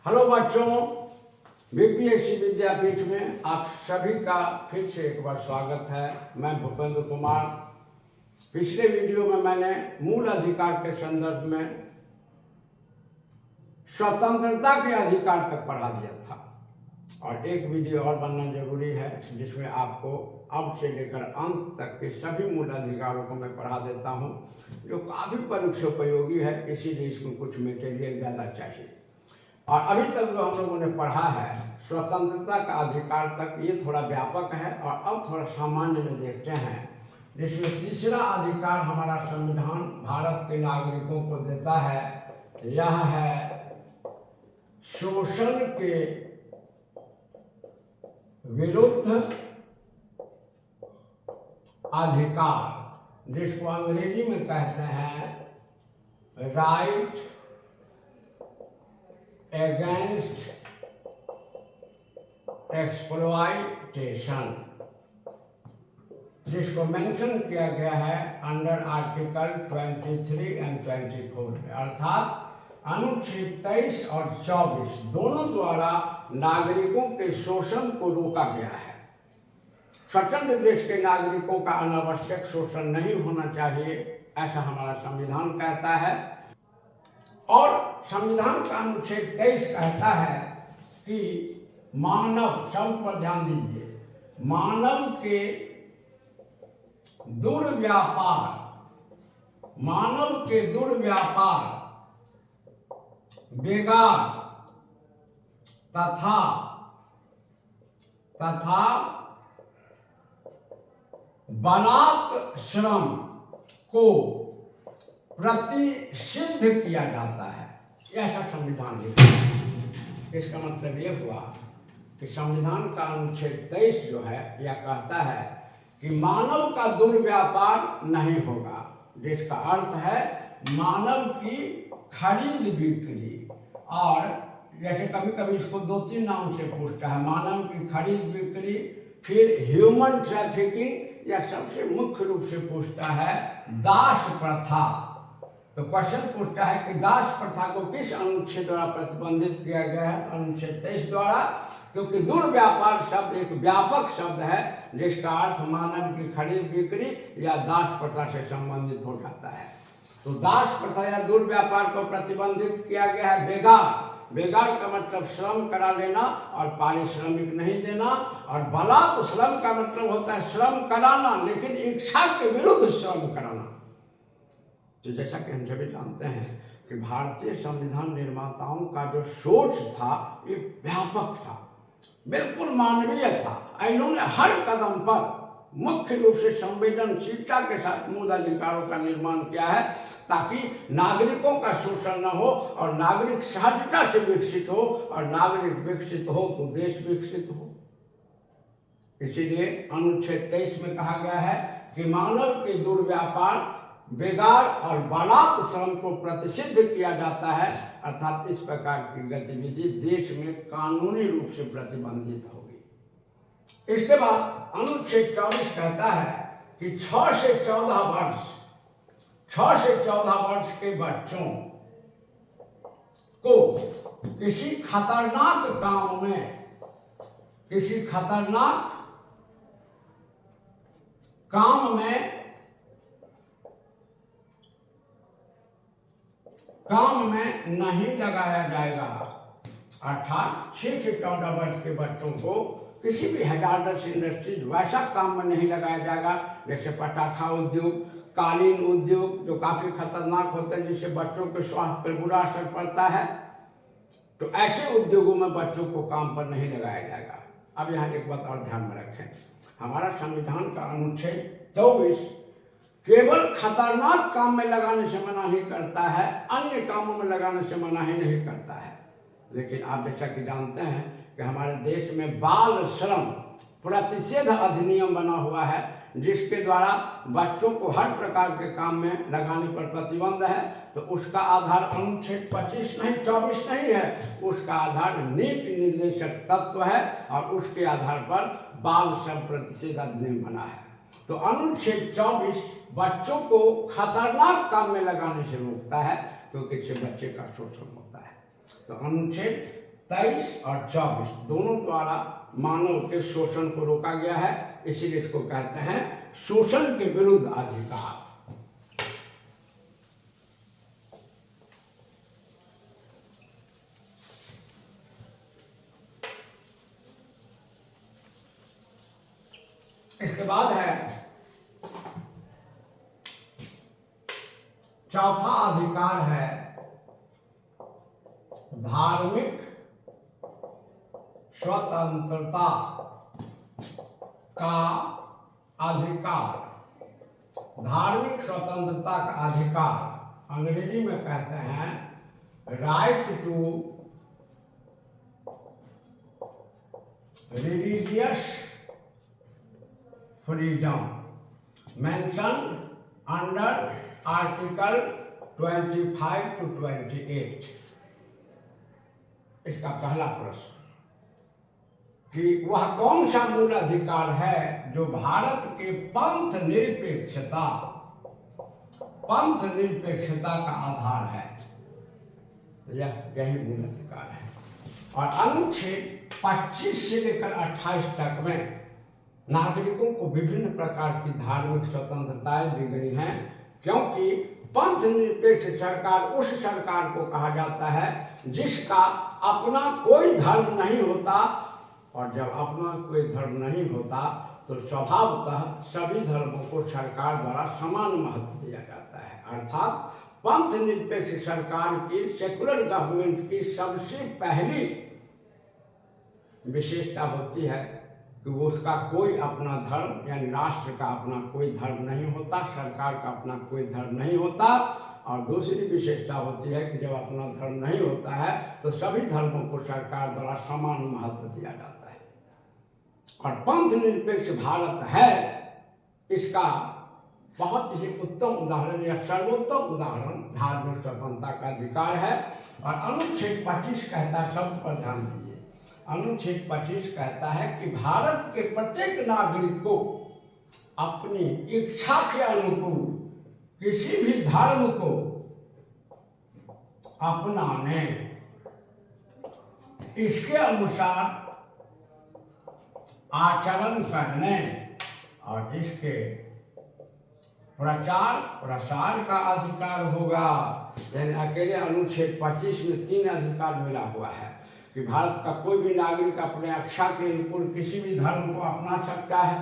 Hello बच्चों, BPSC विद्यापीठ में आप सभी का फिर से एक बार स्वागत है। मैं भूपेंद्र कुमार। पिछले वीडियो में मैंने मूल अधिकार के संदर्भ में स्वतंत्रता के अधिकार तक पढ़ा दिया था और एक वीडियो और बनना जरूरी है जिसमें आपको अब से लेकर अंत तक के सभी मूल अधिकारों को मैं पढ़ा देता हूं, जो काफ़ी परीक्षोपयोगी है। इसीलिए इसमें कुछ मटेरियल ज़्यादा चाहिए। और अभी तक जो हम लोगों ने पढ़ा है स्वतंत्रता का अधिकार तक, ये थोड़ा व्यापक है और अब थोड़ा सामान्य में देखते हैं, जिसमें तीसरा अधिकार हमारा संविधान भारत के नागरिकों को देता है। यह है शोषण के विरुद्ध अधिकार, जिसको अंग्रेजी में कहते हैं राइट अगेंस्ट एक्सप्लॉयटेशन, जिसको मेंशन किया गया है अंडर आर्टिकल 23 एंड 24 में, अर्थात अनुच्छेद 23 और 24 दोनों द्वारा नागरिकों के शोषण को रोका गया है। स्वतंत्र देश के नागरिकों का अनावश्यक शोषण नहीं होना चाहिए, ऐसा हमारा संविधान कहता है। और संविधान का अनुच्छेद 23 कहता है कि मानव, शब्द पर ध्यान दीजिए, मानव के दुर्व्यापार, मानव के दुर्व्यापार, बेगार तथा बलात् श्रम को प्रतिषिद्ध किया जाता है, ऐसा संविधान लिखा है। इसका मतलब ये हुआ कि संविधान का अनुच्छेद 23 जो है यह कहता है कि मानव का दुर्व्यापार नहीं होगा, जिसका अर्थ है मानव की खरीद बिक्री। और जैसे कभी कभी इसको 2-3 नाम से पूछता है, मानव की खरीद बिक्री, फिर ह्यूमन ट्रैफिकिंग, या सबसे मुख्य रूप से पूछता है दास प्रथा। तो क्वेश्चन पूछता है कि दास प्रथा को किस अनुच्छेद द्वारा प्रतिबंधित किया गया है? अनुच्छेद 23 द्वारा, क्योंकि दुर्व्यापार शब्द एक व्यापक शब्द है जिसका अर्थ मानव की खरीद बिक्री या दास प्रथा से संबंधित हो जाता है। तो दास प्रथा या दुर्व्यापार को प्रतिबंधित किया गया है। बेगार, बेगार का मतलब श्रम करा लेना और पारिश्रमिक नहीं देना। और बलात् श्रम का मतलब होता है श्रम कराना, लेकिन इच्छा के विरुद्ध श्रम कराना। तो जैसा कि हम सभी जानते हैं कि भारतीय संविधान निर्माताओं का जो सोच था ये व्यापक था, बिल्कुल मानवीय था। इन्होंने हर कदम पर मुख्य रूप से संवेदनशीलता के साथ मूल अधिकारों का निर्माण किया है, ताकि नागरिकों का शोषण न हो और नागरिक सहजता से विकसित हो, और नागरिक विकसित हो तो देश विकसित हो। इसीलिए अनुच्छेद 23 में कहा गया है कि मानव के दुर्व्यापार, बेगार और बलात् श्रम को प्रतिषिद्ध किया जाता है, अर्थात इस प्रकार की गतिविधि देश में कानूनी रूप से प्रतिबंधित होगी। इसके बाद अनुच्छेद 24 कहता है कि 6 से 14 वर्ष के बच्चों को किसी खतरनाक काम में नहीं लगाया जाएगा। अर्थात 6 से 14 वर्ष के बच्चों को किसी भी हैजार्डस इंडस्ट्रीज, वैसा काम में नहीं लगाया जाएगा जैसे पटाखा उद्योग, कालीन उद्योग, जो काफ़ी खतरनाक होते हैं, जिससे बच्चों के स्वास्थ्य पर बुरा असर पड़ता है। तो ऐसे उद्योगों में बच्चों को काम पर नहीं लगाया जाएगा। अब यहाँ एक बात और ध्यान में रखें, हमारा संविधान का अनुच्छेद 24 केवल खतरनाक काम में लगाने से मनाही करता है, अन्य कामों में लगाने से मनाही नहीं करता है। लेकिन आप जैसा कि जानते हैं कि हमारे देश में बाल श्रम प्रतिषेध अधिनियम बना हुआ है, जिसके द्वारा बच्चों को हर प्रकार के काम में लगाने पर प्रतिबंध है। तो उसका आधार अनुच्छेद 24 नहीं है, उसका आधार नीति निर्देशक तत्व है और उसके आधार पर बाल श्रम प्रतिषेध अधिनियम बना है। तो अनुच्छेद 24 बच्चों को खतरनाक काम में लगाने से रोकता है, क्योंकि इससे बच्चे का शोषण होता है। तो अनुच्छेद 23 और 24 दोनों द्वारा मानव के शोषण को रोका गया है, इसीलिए इसको कहते हैं शोषण के विरुद्ध अधिकार। इसके बाद है चौथा अधिकार है धार्मिक स्वतंत्रता का अधिकार। धार्मिक स्वतंत्रता का अधिकार अंग्रेजी में कहते हैं right to religious freedom mentioned under article 25 to 28। इसका पहला प्रश्न कि वह कौन सा मूल अधिकार है जो भारत के पंथ निरपेक्षता का आधार है। यही मूल अधिकार है। और अनुच्छेद 25 से लेकर 28 तक में नागरिकों को विभिन्न प्रकार की धार्मिक स्वतंत्रताएं दी गई हैं, क्योंकि पंथ निरपेक्ष सरकार उस सरकार को कहा जाता है जिसका अपना कोई धर्म नहीं होता, और जब अपना कोई धर्म नहीं होता तो स्वभावतः सभी धर्मों को सरकार द्वारा समान महत्व दिया जाता है। अर्थात पंथ निरपेक्ष सरकार की, सेकुलर गवर्नमेंट की सबसे पहली विशेषता होती है कि वो उसका कोई अपना धर्म यानी राष्ट्र का अपना कोई धर्म नहीं होता, सरकार का अपना कोई धर्म नहीं होता। और दूसरी विशेषता होती है कि जब अपना धर्म नहीं होता है तो सभी धर्मों को सरकार द्वारा समान महत्व दिया जाता है। और पंथ निरपेक्ष भारत है, इसका बहुत ही उत्तम उदाहरण या सर्वोत्तम उदाहरण धार्मिक स्वतंत्रता का अधिकार है। और अनुच्छेद 25 कहता है, शब्द पर ध्यान दीजिए, अनुच्छेद 25 कहता है कि भारत के प्रत्येक नागरिक को अपनी इच्छा के अनुकूल किसी भी धर्म को अपनाने, इसके अनुसार आचरण करने और इसके प्रचार प्रसार का अधिकार होगा। यानी अकेले अनुच्छेद 25 में 3 अधिकार मिला हुआ है कि भारत का कोई भी नागरिक अपने इच्छा के अनुकूल किसी भी धर्म को अपना सकता है,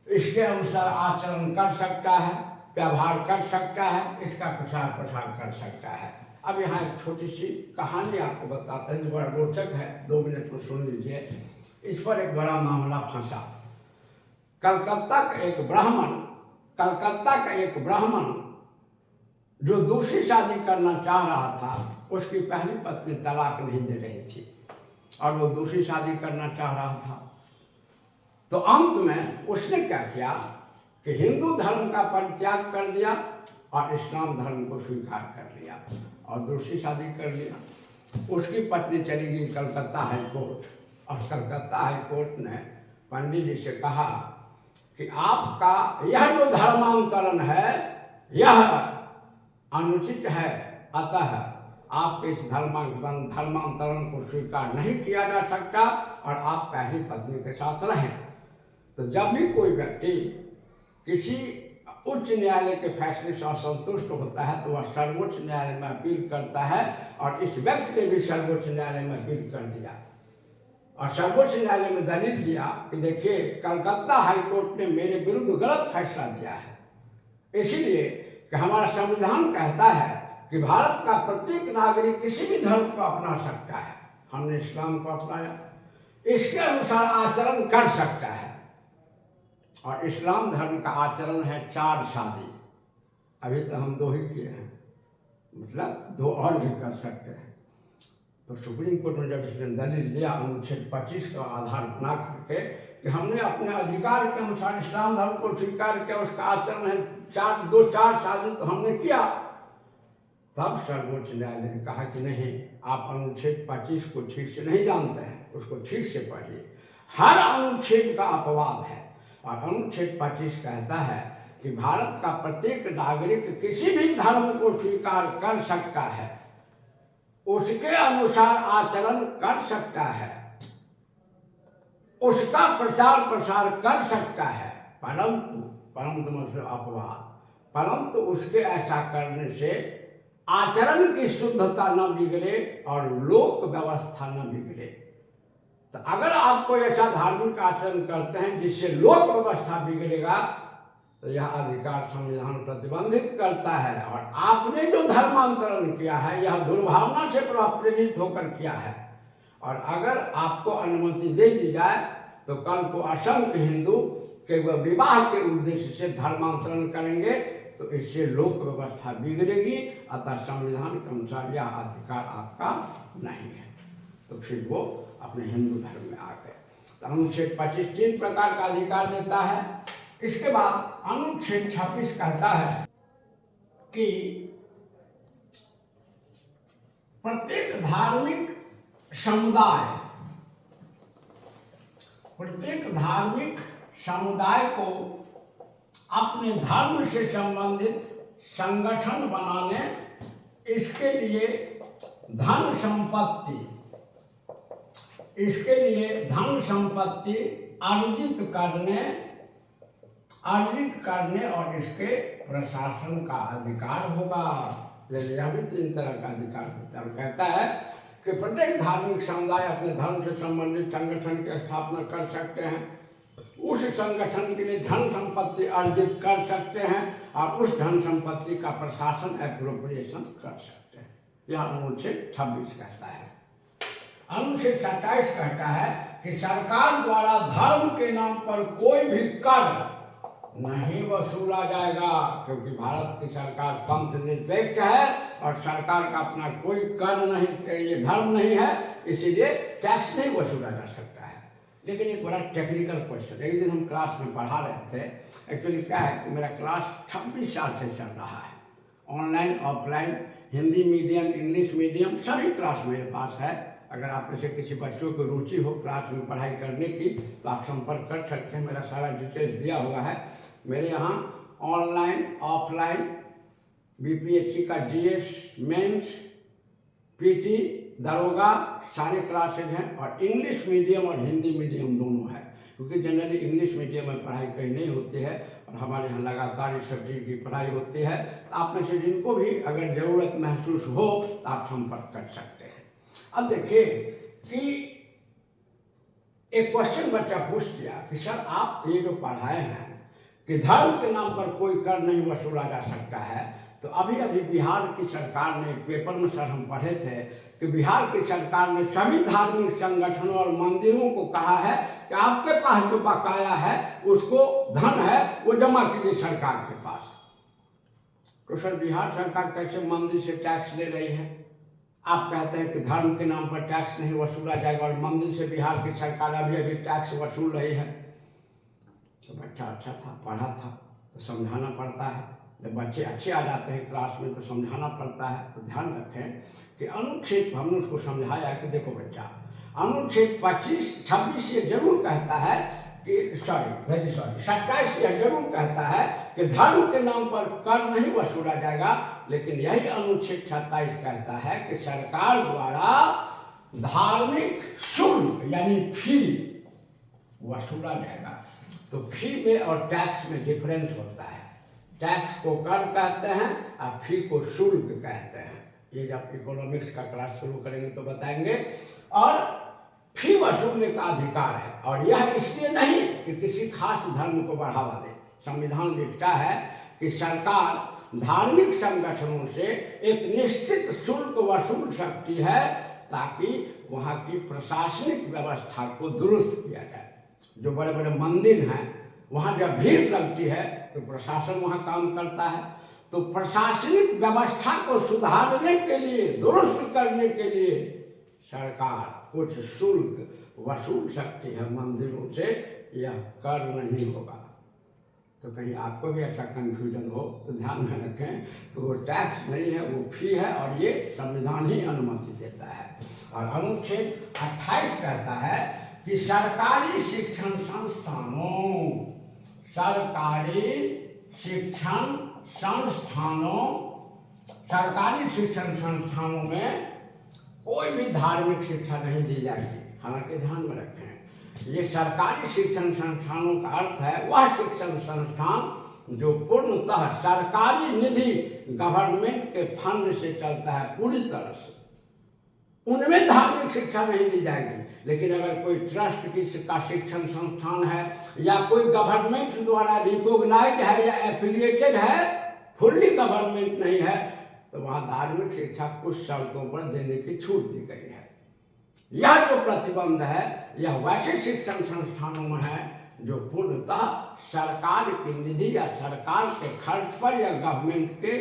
इसके अनुसार आचरण कर सकता है, व्यवहार कर सकता है, इसका प्रचार प्रसार कर सकता है। अब यहाँ एक छोटी सी कहानी आपको बताते हैं जो बड़ा रोचक है, 2 मिनट में सुन लीजिए। इस पर एक बड़ा मामला फंसा। कलकत्ता का एक ब्राह्मण जो दूसरी शादी करना चाह रहा था, उसकी पहली पत्नी तलाक नहीं दे रही थी और वो दूसरी शादी करना चाह रहा था। तो अंत में उसने क्या किया कि हिंदू धर्म का परित्याग कर दिया और इस्लाम धर्म को स्वीकार कर लिया और दूसरी शादी कर लिया। उसकी पत्नी चली गई कलकत्ता हाई कोर्ट, और कलकत्ता हाई कोर्ट ने पंडित जी से कहा कि आपका यह जो धर्मांतरण है यह अनुचित है, अतः आपके इस धर्मांतरण को स्वीकार नहीं किया जा सकता और आप पहली पत्नी के साथ रहें। तो जब भी कोई व्यक्ति किसी उच्च न्यायालय के फैसले से असंतुष्ट होता है तो वह सर्वोच्च न्यायालय में अपील करता है, और इस व्यक्ति ने भी सर्वोच्च न्यायालय में अपील कर दिया और सर्वोच्च न्यायालय में दलील दिया कि देखिए कलकत्ता हाईकोर्ट ने मेरे विरुद्ध गलत फैसला दिया है, इसीलिए कि हमारा संविधान कहता है कि भारत का प्रत्येक नागरिक किसी भी धर्म को अपना सकता है, हमने इस्लाम को अपनाया, इसके अनुसार आचरण कर सकता है। और इस्लाम धर्म का आचरण है 4 शादी, अभी तो हम 2 ही किए हैं, मतलब 2 और भी कर सकते हैं। तो सुप्रीम कोर्ट में जब इसने दलील दिया अनुच्छेद 25 का आधार बना करके कि हमने अपने अधिकार के अनुसार इस्लाम धर्म को स्वीकार किया, उसका आचरण है 4 शादी तो हमने किया, तब सर्वोच्च न्यायालय ने कहा कि नहीं, आप अनुच्छेद 25 को ठीक से नहीं जानते हैं, उसको ठीक से पढ़िए। हर अनुच्छेद का अपवाद है और अनुच्छेद 25 कहता है कि भारत का प्रत्येक नागरिक किसी भी धर्म को स्वीकार कर सकता है उसके अनुसार आचरण कर सकता है, उसका प्रचार प्रसार कर सकता है, परंतु परंतु मतलब अपवाद, परंतु उसके ऐसा करने से आचरण की शुद्धता न बिगड़े और लोक व्यवस्था न बिगड़े। तो अगर आप कोई ऐसा धार्मिक आचरण करते हैं जिससे लोक व्यवस्था बिगड़ेगा तो यह अधिकार संविधान प्रतिबंधित करता है। और आपने जो धर्मांतरण किया है यह दुर्भावना से प्रेरित होकर किया है, और अगर आपको अनुमति दे दी जाए तो कल को असंख्य हिंदू के विवाह के उद्देश्य से धर्मांतरण करेंगे तो इससे लोक व्यवस्था बिगड़ेगी। अतः संविधान के अनुसार यह अधिकार आपका नहीं है, तो फिर वो अपने हिंदू धर्म में आ गए। तो अनुच्छेद 25 3 प्रकार का अधिकार देता है। इसके बाद अनुच्छेद 26 कहता है कि प्रत्येक धार्मिक समुदाय को अपने धर्म से संबंधित संगठन बनाने, इसके लिए धन संपत्ति अर्जित करने और इसके प्रशासन का अधिकार होगा। यह भी 3 तरह का अधिकार देता है। कहता है कि प्रत्येक धार्मिक समुदाय अपने धर्म से संबंधित संगठन की स्थापना कर सकते हैं, उस संगठन के लिए धन संपत्ति अर्जित कर सकते हैं और उस धन संपत्ति का प्रशासन एप्रोप्रिएशन कर सकते हैं। यह अनुच्छेद 26 कहता है। अनुच्छेद 27 कहता है कि सरकार द्वारा धर्म के नाम पर कोई भी कर नहीं वसूला जाएगा, क्योंकि भारत की सरकार पंथ निरपेक्ष है और सरकार का अपना कोई कर नहीं, ये धर्म नहीं है, इसीलिए टैक्स नहीं वसूला जा सकता है। लेकिन एक बड़ा टेक्निकल क्वेश्चन, एक दिन हम क्लास में पढ़ा रहे थे। एक्चुअली क्या है कि मेरा क्लास 26 साल से चल रहा है, online offline, Hindi medium English medium सभी क्लास मेरे पास है। अगर आप में से किसी बच्चों को रुचि हो क्लास में पढ़ाई करने की तो आप संपर्क कर सकते हैं, मेरा सारा डिटेल्स दिया हुआ है। मेरे यहाँ ऑनलाइन ऑफलाइन बीपीएससी का जीएस मेंस पीटी दरोगा सारे क्लासेज हैं, और इंग्लिश मीडियम और हिंदी मीडियम दोनों है, क्योंकि जनरली इंग्लिश मीडियम में पढ़ाई कहीं नहीं होती है और हमारे यहाँ लगातार इस सब चीज़ की पढ़ाई होती है। तो आप में से जिनको भी अगर ज़रूरत महसूस हो तो आप संपर्क कर सकते हैं। अब देखिए कि एक क्वेश्चन बच्चा पूछ दिया कि सर आप ये जो पढ़ाए हैं कि धर्म के नाम पर कोई कर नहीं वसूला जा सकता है, तो अभी अभी बिहार की सरकार ने, पेपर में सर हम पढ़े थे कि बिहार की सरकार ने सभी धार्मिक संगठनों और मंदिरों को कहा है कि आपके पास जो बकाया है उसको धन है वो जमा कीजिए सरकार के पास। तो सर बिहार सरकार कैसे मंदिर से टैक्स ले रही है? आप कहते हैं कि धर्म के नाम पर टैक्स नहीं वसूला जाएगा और मंदिर से बिहार की सरकार अभी अभी टैक्स वसूल रही है। तो बच्चा अच्छा था, पढ़ा था, तो समझाना पड़ता है। जब बच्चे अच्छे आ जाते हैं क्लास में तो समझाना पड़ता है। तो ध्यान रखें कि अनुच्छेद, हमने उसको समझाया कि देखो बच्चा, अनुच्छेद 26 ये जरूर कहता है कि 27 यह जरूर कहता है कि धर्म के नाम पर कर नहीं वसूला जाएगा, लेकिन यही अनुच्छेद 27 कहता है कि सरकार द्वारा धार्मिक शुल्क यानी फी वसूला जाएगा। तो फी में और टैक्स में डिफरेंस होता है। टैक्स को कर कहते हैं और फी को शुल्क कहते हैं। ये जब इकोनॉमिक्स का क्लास शुरू करेंगे तो बताएंगे। और फी वसूलने का अधिकार है, और यह इसलिए नहीं कि किसी खास धर्म को बढ़ावा दे। संविधान लिखता है कि सरकार धार्मिक संगठनों से एक निश्चित शुल्क वसूल सकती है ताकि वहाँ की प्रशासनिक व्यवस्था को दुरुस्त किया जाए। जो बड़े बड़े मंदिर हैं वहाँ जब भीड़ लगती है तो प्रशासन वहाँ काम करता है। तो प्रशासनिक व्यवस्था को सुधारने के लिए, दुरुस्त करने के लिए सरकार कुछ शुल्क वसूल सकती है मंदिरों से, यह कर नहीं होगा। तो कहीं आपको भी ऐसा कन्फ्यूजन हो तो ध्यान में रखें कि वो टैक्स नहीं है, वो फी है, और ये संविधान ही अनुमति देता है। और अनुच्छेद 28 कहता है कि सरकारी शिक्षण संस्थानों में कोई भी धार्मिक शिक्षा नहीं दी जाएगी। हालांकि ध्यान में रखें, ये सरकारी शिक्षण संस्थानों का अर्थ है वह शिक्षण संस्थान जो पूर्णतः सरकारी निधि गवर्नमेंट के फंड से चलता है पूरी तरह से, उनमें धार्मिक शिक्षा नहीं दी जाएगी। लेकिन अगर कोई ट्रस्ट का शिक्षण संस्थान है या कोई गवर्नमेंट द्वारा रिकॉग्नाइज है या एफिलिएटेड है, फुल्ली गवर्नमेंट नहीं है, तो वहाँ धार्मिक शिक्षा कुछ शर्तों पर देने की छूट दी गई है। यह जो प्रतिबंध है यह वैसे शिक्षण संस्थानों में है जो पूर्णतः सरकार की निधि या सरकार के खर्च पर या गवर्नमेंट के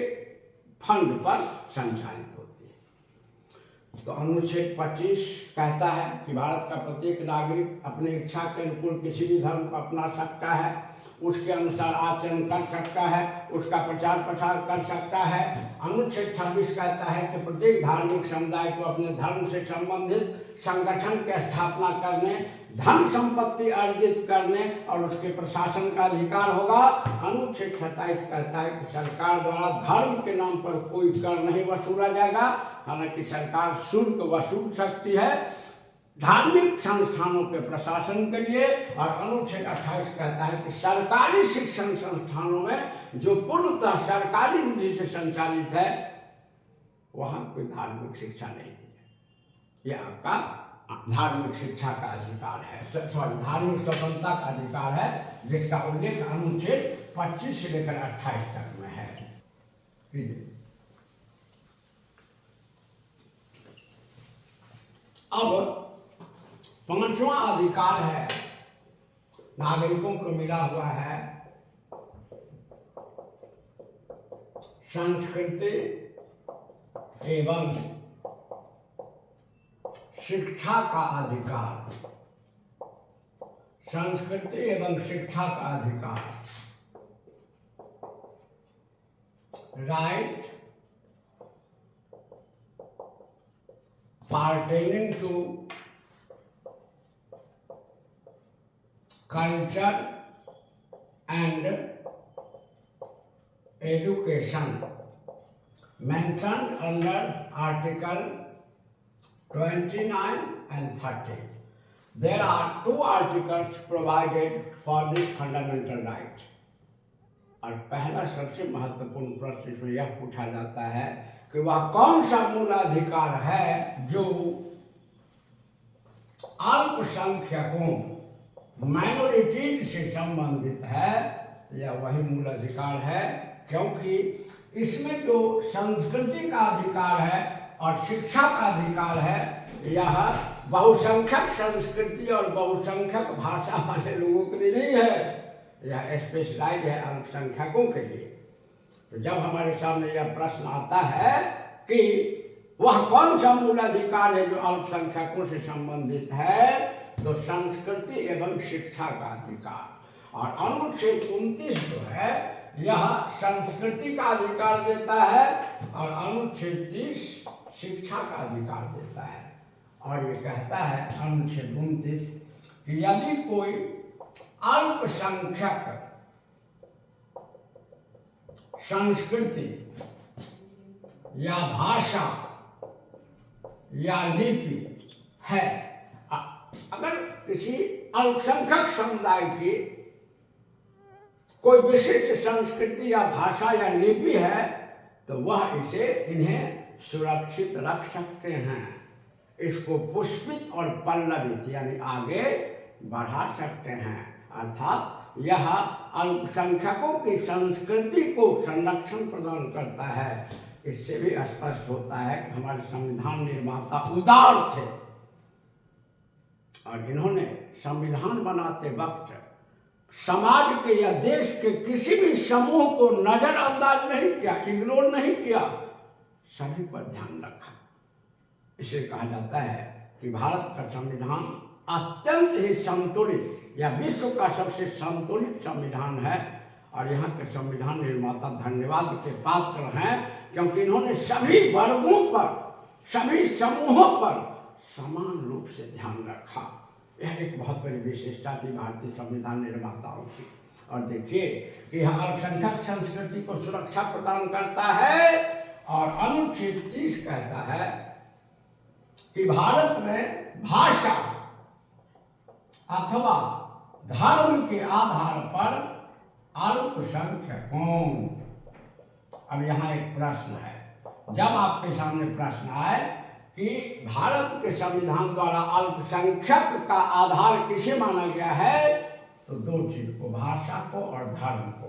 फंड पर संचालित होती है। तो अनुच्छेद 25 कहता है कि भारत का प्रत्येक नागरिक अपनी इच्छा के अनुकूल किसी भी धर्म को अपना सकता है, उसके अनुसार आचरण कर सकता है, उसका प्रचार प्रसार कर सकता है। अनुच्छेद 26 कहता है कि प्रत्येक धार्मिक समुदाय को अपने धर्म से संबंधित संगठन की स्थापना करने, धन संपत्ति अर्जित करने और उसके प्रशासन का अधिकार होगा। अनुच्छेद 27 कहता है कि सरकार द्वारा धर्म के नाम पर कोई कर नहीं वसूला जाएगा। हालांकि सरकार शुल्क वसूल सकती है धार्मिक संस्थानों के प्रशासन के लिए। और अनुच्छेद 28 कहता है कि सरकारी शिक्षण संस्थानों में जो पूर्णतः सरकारी निधि से संचालित है वहाँ कोई धार्मिक शिक्षा नहीं दी है। यह आपका धार्मिक शिक्षा का अधिकार है, सॉरी धार्मिक स्वतंत्रता का अधिकार है, जिसका उल्लेख अनुच्छेद 25 से लेकर 28 तक में है। अब 5वां अधिकार है, नागरिकों को मिला हुआ है संस्कृति एवं शिक्षा का अधिकार। संस्कृति एवं शिक्षा का अधिकार, right pertaining to culture and education mentioned under Article 29 and 30. There are two articles provided for this fundamental right. और पहला सबसे महत्वपूर्ण प्रश्न इसमें यह पूछा जाता है कि वह कौन सा मूल अधिकार है जो अल्पसंख्यकों माइनॉरिटीज से संबंधित है। यह वही मूल अधिकार है, क्योंकि इसमें जो संस्कृति का अधिकार है और शिक्षा का अधिकार है यह बहुसंख्यक संस्कृति और बहुसंख्यक भाषा वाले लोगों के लिए नहीं है, यह स्पेशलाइज है अल्पसंख्यकों के लिए। तो जब हमारे सामने यह प्रश्न आता है कि वह कौन सा मूल अधिकार है जो अल्पसंख्यकों से संबंधित है, तो संस्कृति एवं शिक्षा का अधिकार। और अनुच्छेद 29 जो है यह संस्कृति का अधिकार देता है और अनुच्छेद 30 शिक्षा का अधिकार देता है। और ये कहता है अनुच्छेद 29 कि यदि कोई अल्पसंख्यक संस्कृति या भाषा या लिपि है, अगर किसी अल्पसंख्यक समुदाय की कोई विशिष्ट संस्कृति या भाषा या लिपि है तो वह इसे इन्हें सुरक्षित रख सकते हैं, इसको पुष्पित और पल्लवित यानी आगे बढ़ा सकते हैं। अर्थात यह अल्पसंख्यकों की संस्कृति को संरक्षण प्रदान करता है। इससे भी स्पष्ट होता है कि हमारे संविधान निर्माता उदार थे और इन्होंने संविधान बनाते वक्त समाज के या देश के किसी भी समूह को नजरअंदाज नहीं किया, इग्नोर नहीं किया, सभी पर ध्यान रखा। इसे कहा जाता है कि भारत का संविधान अत्यंत ही संतुलित या विश्व का सबसे संतुलित संविधान है। और यहाँ के संविधान निर्माता धन्यवाद के पात्र हैं, क्योंकि इन्होंने सभी वर्गों पर, सभी समूहों पर समान रूप से ध्यान रखा। यह एक बहुत बड़ी विशेषता थी भारतीय संविधान निर्माताओं की। और देखिए कि यह अल्पसंख्यक संस्कृति को सुरक्षा प्रदान करता है। और अनुच्छेद 30 कहता है कि भारत में भाषा अथवा धर्म के आधार पर अल्पसंख्यकों। अब यहाँ एक प्रश्न है, जब आपके सामने प्रश्न आए कि भारत के संविधान द्वारा अल्पसंख्यक का आधार किसे माना गया है, तो दो चीज को, भाषा को और धर्म को।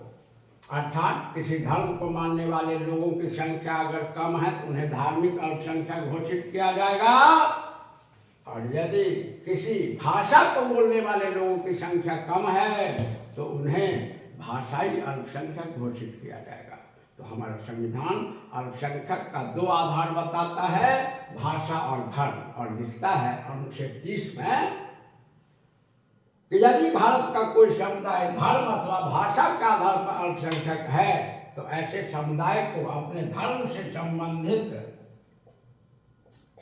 अर्थात किसी धर्म को मानने वाले लोगों की संख्या अगर कम है तो उन्हें धार्मिक अल्पसंख्यक घोषित किया जाएगा, और यदि किसी भाषा को बोलने वाले लोगों की संख्या कम है तो उन्हें भाषाई अल्पसंख्यक घोषित किया जाएगा। तो हमारा संविधान अल्पसंख्यक का दो आधार बताता है, भाषा और धर्म, और लिखता है अनुच्छेद 30 में कि यदि भारत का कोई समुदाय धर्म अथवा भाषा के आधार पर अल्पसंख्यक है तो ऐसे समुदाय को अपने धर्म से संबंधित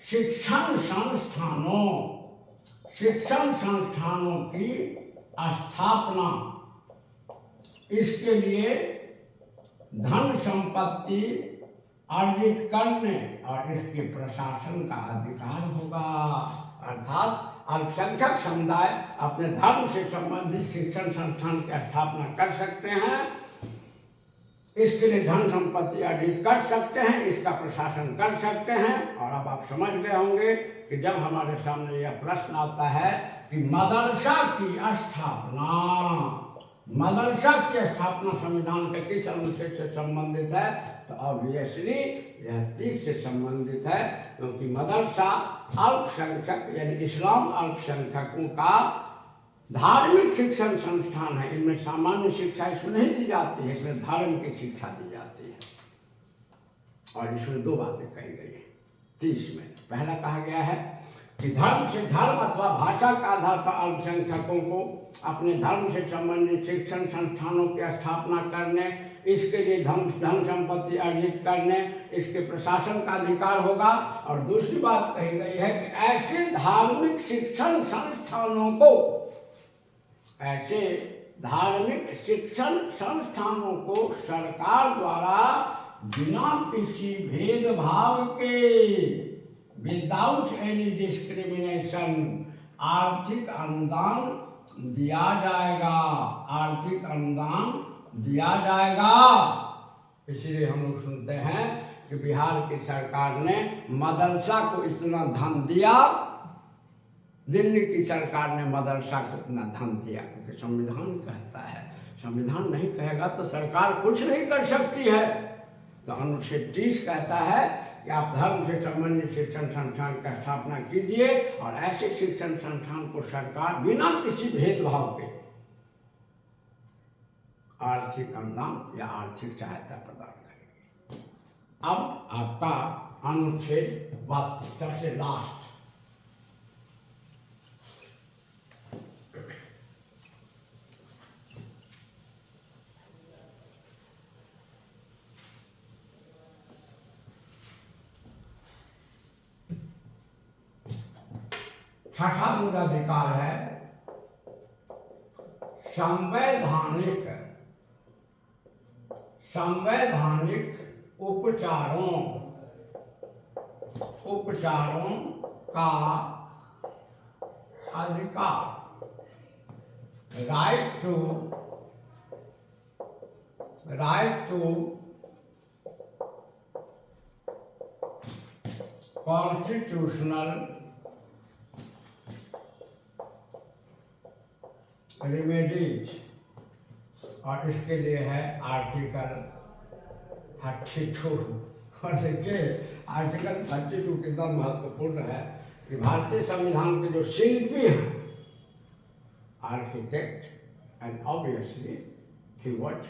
शिक्षण संस्थानों की स्थापना, इसके लिए धन संपत्ति अर्जित करने और इसके प्रशासन का अधिकार होगा। अर्थात अल्पसंख्यक समुदाय अपने धर्म से संबंधित शिक्षण संस्थान की स्थापना कर सकते हैं, इसके लिए धन संपत्ति अर्जित कर सकते हैं, इसका प्रशासन कर सकते हैं। और अब आप समझ गए होंगे कि जब हमारे सामने यह प्रश्न आता है कि मदरसा की स्थापना संविधान के किस अनुच्छेद से संबंधित है, तो ऑब्वियसली यह 30 से संबंधित है, क्योंकि मदरसा अल्पसंख्यक यानी इस्लाम अल्पसंख्यकों का धार्मिक शिक्षण संस्थान है। इनमें सामान्य शिक्षा इसमें नहीं दी जाती है, इसमें धर्म की शिक्षा दी जाती है। और इसमें दो बातें कही गई है 30 में। पहला कहा गया है कि धर्म अथवा भाषा के आधार पर अल्पसंख्यकों को अपने धर्म से संबंधित शिक्षण संस्थानों की स्थापना करने, इसके लिए धन संपत्ति अर्जित करने, इसके प्रशासन का अधिकार होगा। और दूसरी बात कही गई है कि ऐसे धार्मिक शिक्षण संस्थानों को सरकार द्वारा बिना किसी भेदभाव के, विदाउट एनी डिस्क्रिमिनेशन, आर्थिक अनुदान दिया जाएगा। इसलिए हम लोग सुनते हैं कि बिहार की सरकार ने मदरसा को इतना धन दिया, दिल्ली की सरकार ने मदरसा को इतना धन दिया, क्योंकि संविधान कहता है। संविधान नहीं कहेगा तो सरकार कुछ नहीं कर सकती है। तो अनुच्छेद 30 कहता है कि आप धर्म से संबंधित शिक्षण संस्थान की स्थापना कीजिए, और ऐसे शिक्षण संस्थान को सरकार बिना किसी भेदभाव के आर्थिक अनुदान या आर्थिक सहायता प्रदान करेगी। अब आपका अनुच्छेद 32 सबसे लास्ट, छठा मूलाधिकार है संवैधानिक उपचारों का अधिकार, राइट टू कॉन्स्टिट्यूशनल रेमेडीज, और इसके लिए है आर्टिकल 32। और देखिए आर्टिकल 32 कितना महत्वपूर्ण है कि भारतीय संविधान के जो शिल्पी हैं, architect and obviously he was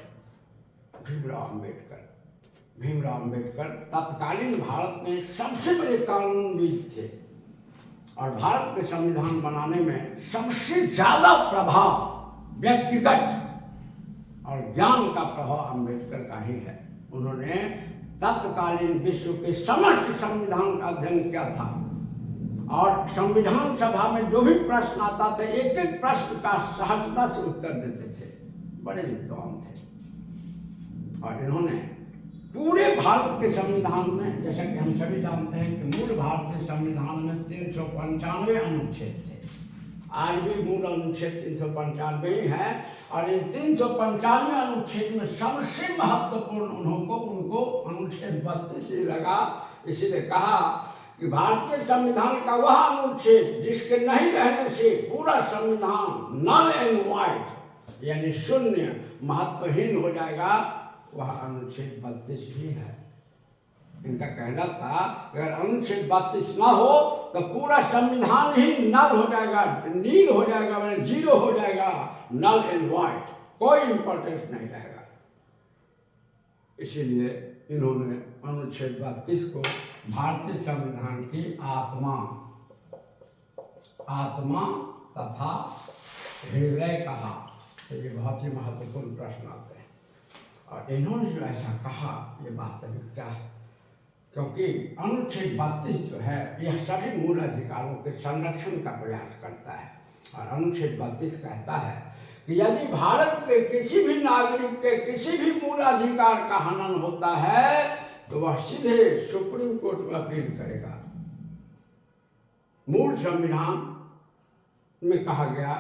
Bhimrao Ambedkar तत्कालीन भारत में सबसे बड़े कानूनविद थे, और भारत के संविधान बनाने में सबसे ज़्यादा प्रभाव व्यक्तिगत और ज्ञान का प्रभाव अम्बेडकर का ही है। उन्होंने तत्कालीन विश्व के समस्त संविधान का अध्ययन किया था, और संविधान सभा में जो भी प्रश्न आता था एक एक प्रश्न का सहजता से उत्तर देते थे, बड़े विद्वान थे। और इन्होंने पूरे भारत के संविधान में, जैसा कि हम सभी जानते हैं कि मूल भारतीय संविधान में 395 अनुच्छेद थे। आज भी मूल अनुच्छेद 395 ही है। और इन 395 अनुच्छेद में सबसे महत्वपूर्ण उनको अनुच्छेद 32 ही लगा। इसीलिए कहा कि भारतीय संविधान का वह अनुच्छेद जिसके नहीं रहने से पूरा संविधान नल एंड वाइड यानी शून्य महत्वहीन हो जाएगा, वह अनुच्छेद 32 ही है। इनका कहना था अगर अनुच्छेद 32 ना हो तो पूरा संविधान ही नल हो जाएगा, नील हो जाएगा, मतलब जीरो हो जाएगा, नल एंड वाइट, कोई इंपॉर्टेंस नहीं रहेगा। इसीलिए इन्होंने अनुच्छेद 32 को भारतीय संविधान की आत्मा तथा हृदय कहा। तो ये बहुत ही महत्वपूर्ण प्रश्न आते हैं और इन्होंने जो ऐसा कहा ये वास्तविकता है, क्योंकि अनुच्छेद 32 जो है यह सभी मूल अधिकारों के संरक्षण का प्रयास करता है। और अनुच्छेद 32 कहता है कि यदि भारत के किसी भी नागरिक के किसी भी मूल अधिकार का हनन होता है तो वह सीधे सुप्रीम कोर्ट में अपील करेगा। मूल संविधान में कहा गया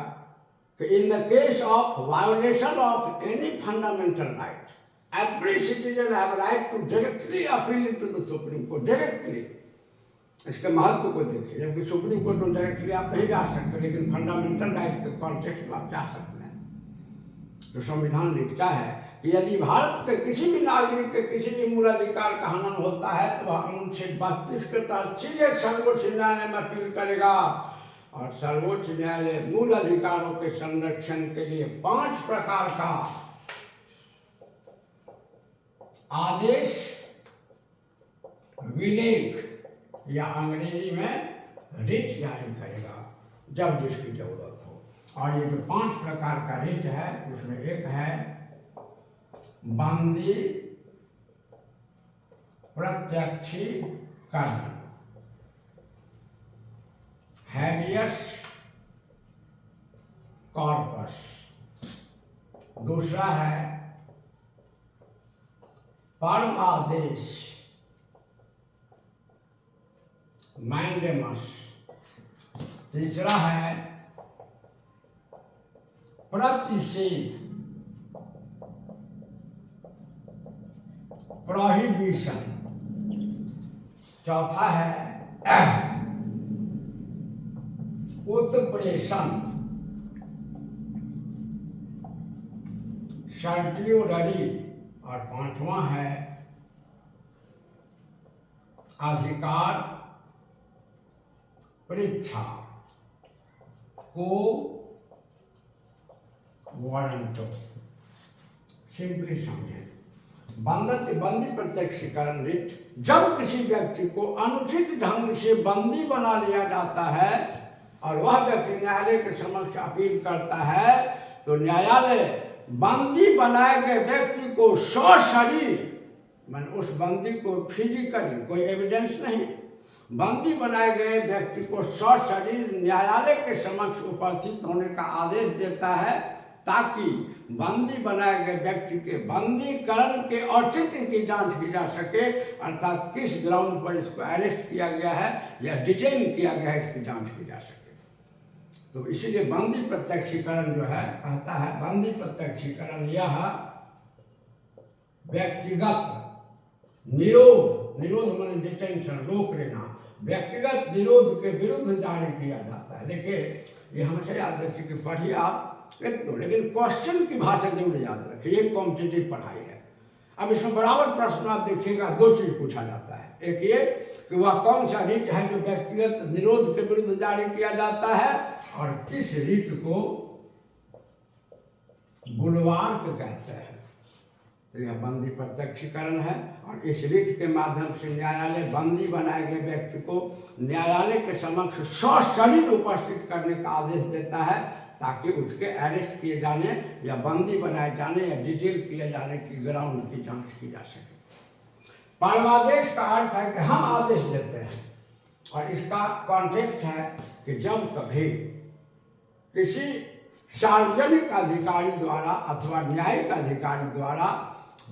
कि in the case of violation of any fundamental right every citizen have right to directly appeal to the Supreme Court, directly। इसके महत्व को देखिए, जबकि सुप्रीम कोर्ट में डायरेक्टली आप नहीं जा सकते, लेकिन फंडामेंटल राइट के कॉन्टेक्स्ट में आप जा सकते हैं। तो संविधान लिखता है कि यदि भारत के किसी भी नागरिक के किसी भी मूल अधिकार का हनन होता है तो वह अनुच्छेद 32 के तहत सीधे सर्वोच्च न्यायालय में अपील करेगा। और सर्वोच्च न्यायालय मूल अधिकारों के संरक्षण के लिए 5 प्रकार का आदेश, विलेख या अंग्रेजी में रिट जारी करेगा जब जिसकी जरूरत हो। और ये जो 5 प्रकार का रिट है उसमें एक है बंदी प्रत्यक्षीकरण, हैबियस कॉर्पस। दूसरा है परम आदेश, मैंडेमस। तीसरा है प्रतिषेध, प्रोहिबिशन। चौथा है उत्प्रेषण, सर्ट्यूडरी। और 5वां है अधिकार परीक्षा को वारंटो। सिंपली समझें, बंदी प्रत्यक्षीकरण रिट जब किसी व्यक्ति को अनुचित ढंग से बंदी बना लिया जाता है और वह व्यक्ति न्यायालय के समक्ष अपील करता है तो न्यायालय बंदी बनाए गए व्यक्ति को सशरीर, मान उस बंदी को फिजिकली कोई एविडेंस नहीं, बंदी बनाए गए व्यक्ति को सशरीर न्यायालय के समक्ष उपस्थित होने का आदेश देता है ताकि बंदी बनाए गए व्यक्ति के बंदीकरण के औचित्य की जांच की जा सके, अर्थात किस ग्राउंड पर इसको अरेस्ट किया गया है या डिटेन किया गया है इसकी जांच की जा सके। तो इसीलिए बंदी प्रत्यक्षीकरण जो है कहता है बंदी प्रत्यक्षीकरण यह व्यक्तिगत निरोध माने डिटेंशन, रोक लेना, व्यक्तिगत विरोध के विरुद्ध जारी किया जाता है। देखिए ये हमेशा याद रखिए कि पढ़िए आप एक तो, लेकिन क्वेश्चन की भाषा जरूर याद रखिए, ये कॉम्पिटिटिव पढ़ाई है। अब इसमें बराबर प्रश्न आप देखिएगा 2 चीज पूछा जाता है, एक ये कि वह कौन सा रिट है जो व्यक्तिगत निरोध के विरुद्ध जारी किया जाता है और किस रिट को बुलवार्क कहते हैं। तो यह बंदी प्रत्यक्षीकरण है और इस रिट के माध्यम से न्यायालय बंदी बनाए गए व्यक्ति को न्यायालय के समक्ष सशरीर उपस्थित करने का आदेश देता है ताकि उसके अरेस्ट किए जाने या बंदी बनाए जाने या डिटेल किए जाने की ग्राउंड की जांच की जा सके। परमादेश का अर्थ है कि हम आदेश देते हैं और इसका कॉन्टेक्स्ट है कि जब कभी किसी सार्वजनिक अधिकारी द्वारा अथवा न्यायिक अधिकारी द्वारा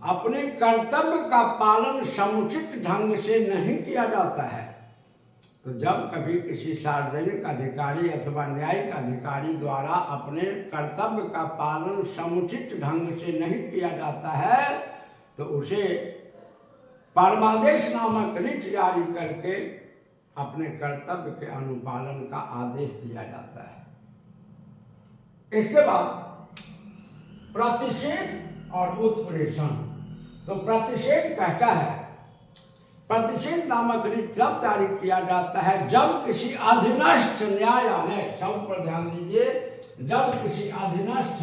अपने कर्तव्य का पालन समुचित ढंग से नहीं किया जाता है, तो जब कभी किसी सार्वजनिक अधिकारी अथवा न्यायिक अधिकारी द्वारा अपने कर्तव्य का पालन समुचित ढंग से नहीं किया जाता है तो उसे परमादेश नामक रिट जारी करके अपने कर्तव्य के अनुपालन का आदेश दिया जाता है। इसके बाद प्रतिषेध और उत्प्रेषण। तो प्रतिषेध कहता है, प्रतिषेध नामक रिट तब जारी किया जाता है जब किसी अधीनस्थ न्यायालय, शब्द पर ध्यान दीजिए, जब किसी अधीनस्थ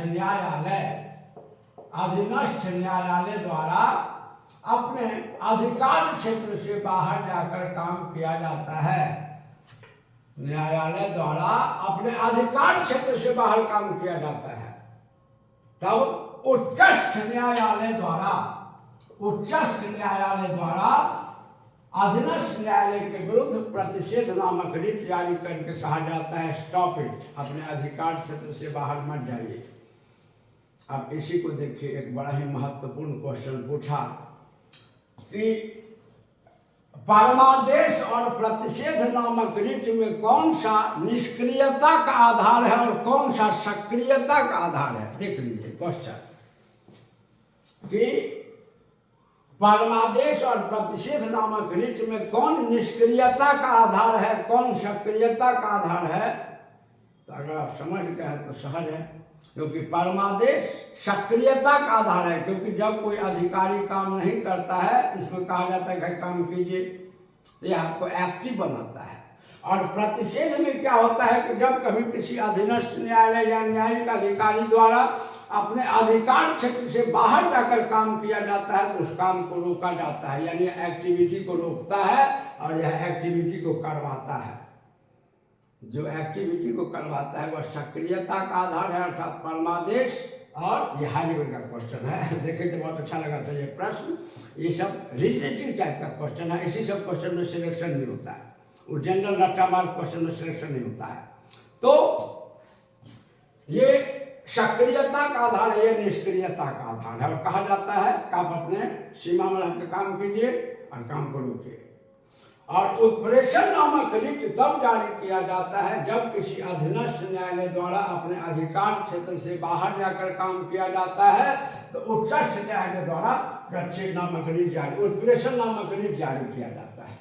न्यायालय द्वारा अपने अधिकार क्षेत्र से बाहर जाकर काम किया जाता है। न्यायालय द्वारा अपने अधिकार क्षेत्र से बाहर काम किया जाता है, तब उच्चस्थ न्यायालय द्वारा अधीनस्थ न्यायालय के विरुद्ध प्रतिषेध नामक रिट जारी करके कहा जाता है स्टॉप इट, अपने अधिकार क्षेत्र से बाहर मत जाइए। अब इसी को देखिए, एक बड़ा ही महत्वपूर्ण क्वेश्चन पूछा कि परमादेश और प्रतिषेध नामक रिट में कौन सा निष्क्रियता का आधार है और कौन सा सक्रियता का आधार है। देख लीजिए क्वेश्चन कि परमादेश और प्रतिषेध नामक रिट में कौन निष्क्रियता का आधार है, कौन सक्रियता का आधार है। तो अगर आप समझ गए हैं तो सहज है, क्योंकि परमादेश सक्रियता का आधार है, क्योंकि जब कोई अधिकारी काम नहीं करता है इसमें कहा जाता है घर काम कीजिए, ये आपको एक्टिव बनाता है। और प्रतिषेध में क्या होता है कि जब कभी किसी अधीनस्थ न्यायालय या न्यायिक अधिकारी द्वारा अपने अधिकार क्षेत्र से बाहर जाकर काम किया जाता है तो उस काम को रोका जाता है, यानी एक्टिविटी को रोकता है और यह एक्टिविटी को करवाता है। जो एक्टिविटी को करवाता है वह सक्रियता का आधार है, अर्थात परमादेश। और ये हाई लेवल का क्वेश्चन है, देखे तो बहुत अच्छा लगा था ये प्रश्न। ये सब रिलेटिव टाइप का क्वेश्चन है, इसी सब क्वेश्चन में सिलेक्शन नहीं होता है, वो जनरल रट्टा मार क्वेश्चन में सिलेक्शन नहीं होता है। तो ये सक्रियता का आधार है, ये निष्क्रियता का आधार है। और कहा जाता है कि आप अपने सीमा में रहकर काम कीजिए और काम को रोकिए। और उत्प्रेषण नामक रिट तब जारी किया जाता है जब किसी अधीनस्थ न्यायालय द्वारा अपने अधिकार क्षेत्र से बाहर जाकर काम किया जाता है तो उच्चस्थ न्यायालय द्वारा प्रतिषेध नामक रिट जारी, उत्प्रेषण नामक रिट जारी किया जाता है।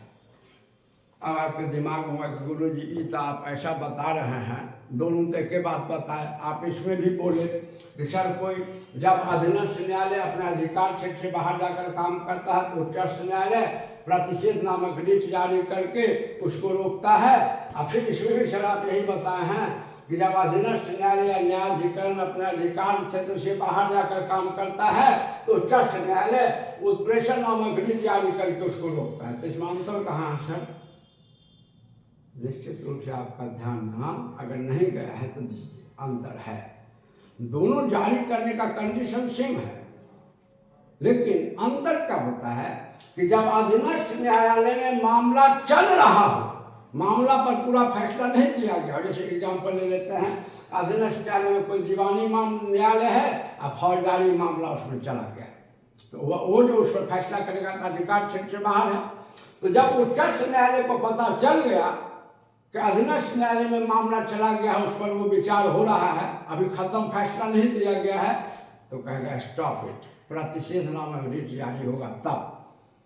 अब आपके दिमाग में कि गुरु जी ये तो आप ऐसा बता रहे हैं, दोनों तो एक बात बताए, आप इसमें भी बोले कि सर कोई जब अधीनस्थ न्यायालय अपने अधिकार क्षेत्र से बाहर जाकर काम करता है तो उच्चस्थ न्यायालय प्रतिषेध नामक रिट जारी करके उसको रोकता है। और फिर इसमें भी सर आप यही बताए हैं कि जब अधीनस्थ न्यायालय या न्यायाधिकरण अपने अधिकार क्षेत्र से बाहर जाकर काम करता है तो उच्चस्थ न्यायालय उत्प्रेषण नामक रिट जारी करके उसको रोकता है। तो इसमें अंतर कहाँ है सर? निश्चित रूप से आपका ध्यान यहाँ अगर नहीं गया है तो अंतर है। दोनों जारी करने का कंडीशन सेम है, लेकिन अंतर क्या होता है कि जब अधीनस्थ न्यायालय में मामला चल रहा हो, मामला पर पूरा फैसला नहीं दिया गया, जैसे एग्जाम्पल ले लेते हैं अधीनस्थ न्यायालय में कोई दीवानी न्यायालय है और फौजदारी मामला उसमें चला गया, तो वो जो उस पर फैसला करेगा तो अधिकार क्षेत्र से बाहर है। तो जब उच्चस्थ न्यायालय को पता चल गया कि अधीनस्थ न्यायालय में मामला चला गया है, उस पर वो विचार हो रहा है, अभी खत्म फैसला नहीं दिया गया है, तो कहेगा स्टॉप इट, प्रतिषेध नामक रिट जारी होगा तब,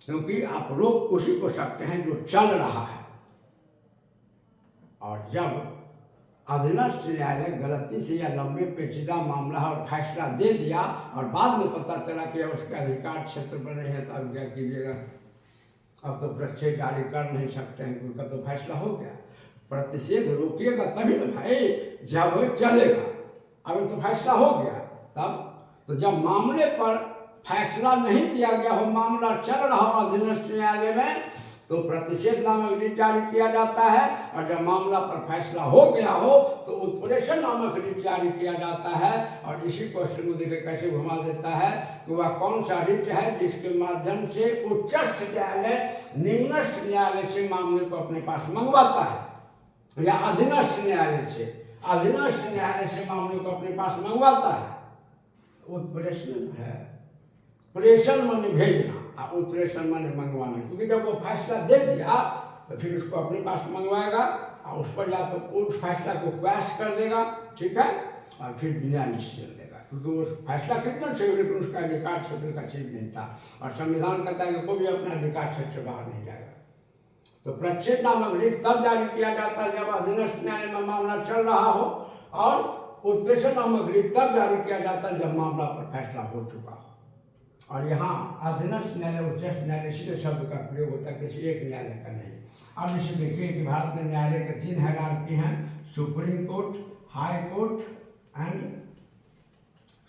क्योंकि आप रोक उसी को सकते हैं जो चल रहा है। और जब अधीनस्थ न्यायालय गलती से या लंबे पेचीदा मामला और फैसला दे दिया और बाद में पता चला कि उसके अधिकार क्षेत्र पर नहीं है, तो अब क्या कीजिएगा? अब तो प्रतिषेध जारी कर नहीं सकते हैं क्योंकि तो फैसला हो गया। प्रतिषेध रोकिएगा तभी ना भाई जब चलेगा, अभी तो फैसला हो गया तब। तो जब मामले पर फैसला नहीं दिया गया हो, मामला चल रहा हो अधीनस्थ न्यायालय में, तो प्रतिषेध नामक रिट जारी किया जाता है। और जब मामला पर फैसला हो गया हो तो उत्प्रेषण नामक रिट जारी किया जाता है। और इसी क्वेश्चन को देखिए कैसे घुमा देता है कि वह कौन सा रिट है जिसके माध्यम से उच्चस्थ न्यायालय निम्नस्थ न्यायालय से मामले को अपने पास मंगवाता है, या अधीनस्थ न्यायालय से मामले को अपने पास मंगवाता है। उत्प्रेषण है। प्रेषण माने भेजना और उत्प्रेषण माने मंगवाना, क्योंकि जब वो फैसला दे दिया तो फिर उसको अपने पास मंगवाएगा और उस पर या तो उस फैसला को क्वैश कर देगा, ठीक है, और फिर बिना डिसीजन देगा, क्योंकि वो फैसला कितना सही, लेकिन उसका अधिकार क्षेत्र का चीज नहीं था। और संविधान कहता है कि कोई भी अपने अधिकार क्षेत्र से बाहर नहीं जाएगा। तो प्रच्छेद नामक रिट तब जारी किया जाता है जब अधीनस्थ न्यायालय में मामला चल रहा हो, और उत्प्रेषण नामक रिट तब जारी किया जाता है जब मामला पर फैसला हो चुका हो। और यहाँ अधीनस्थ न्यायालय उच्चस्थ न्यायालय सीधे शब्द का प्रयोग होता है, किसी एक न्यायालय का नहीं। अब इसे देखिए कि भारत में न्यायालय के 3 हायरार्की हैं, supreme court, high court and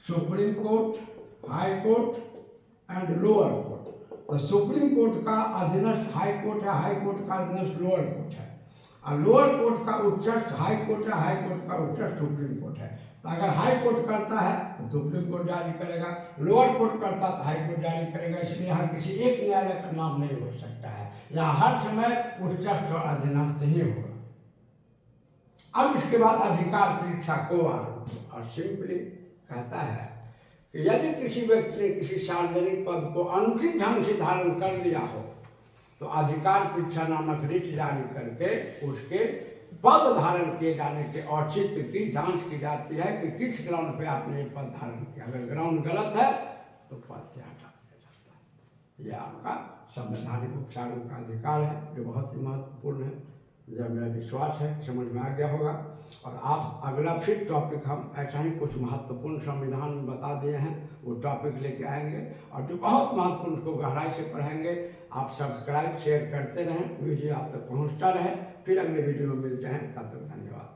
supreme court, high court and lower court. तो सुप्रीम कोर्ट का अधीनस्थ हाई कोर्ट है, हाई कोर्ट का अधीनस्थ लोअर कोर्ट है, और लोअर कोर्ट का उच्चस्थ हाई कोर्ट है, हाई कोर्ट का उच्चस्थ सुप्रीम कोर्ट है। तो अगर हाई कोर्ट करता है तो सुप्रीम कोर्ट जारी करेगा, लोअर कोर्ट करता है तो हाई कोर्ट जारी करेगा। इसलिए यहाँ किसी एक न्यायालय का नाम नहीं हो सकता है, यहाँ हर समय उच्चस्थ और अधीनस्थ ही होगा। अब इसके बाद अधिकार परीक्षा को आरोप, और सिंपली कहता है कि यदि किसी व्यक्ति ने किसी सार्वजनिक पद को अनुचित ढंग से धारण कर लिया हो तो अधिकार परीक्षा नामक रिट जारी करके उसके पद धारण किए जाने के औचित्य की जांच की जाती है कि किस ग्राउंड पे आपने पद धारण किया। अगर ग्राउंड गलत है तो पद से हटा दिया जाता है। यह आपका संवैधानिक उपचारों का अधिकार है जो बहुत ही महत्वपूर्ण है। जब मेरा विश्वास है कि समझ में आ गया होगा। और आप अगला फिर टॉपिक हम ऐसा ही कुछ महत्वपूर्ण संविधान में बता दिए हैं, वो टॉपिक लेके आएंगे और जो बहुत महत्वपूर्ण उसको गहराई से पढ़ेंगे। आप सब्सक्राइब शेयर करते रहें, वीडियो आप तक पहुंचता रहे। फिर अगले वीडियो में मिलते हैं, तब तक धन्यवाद।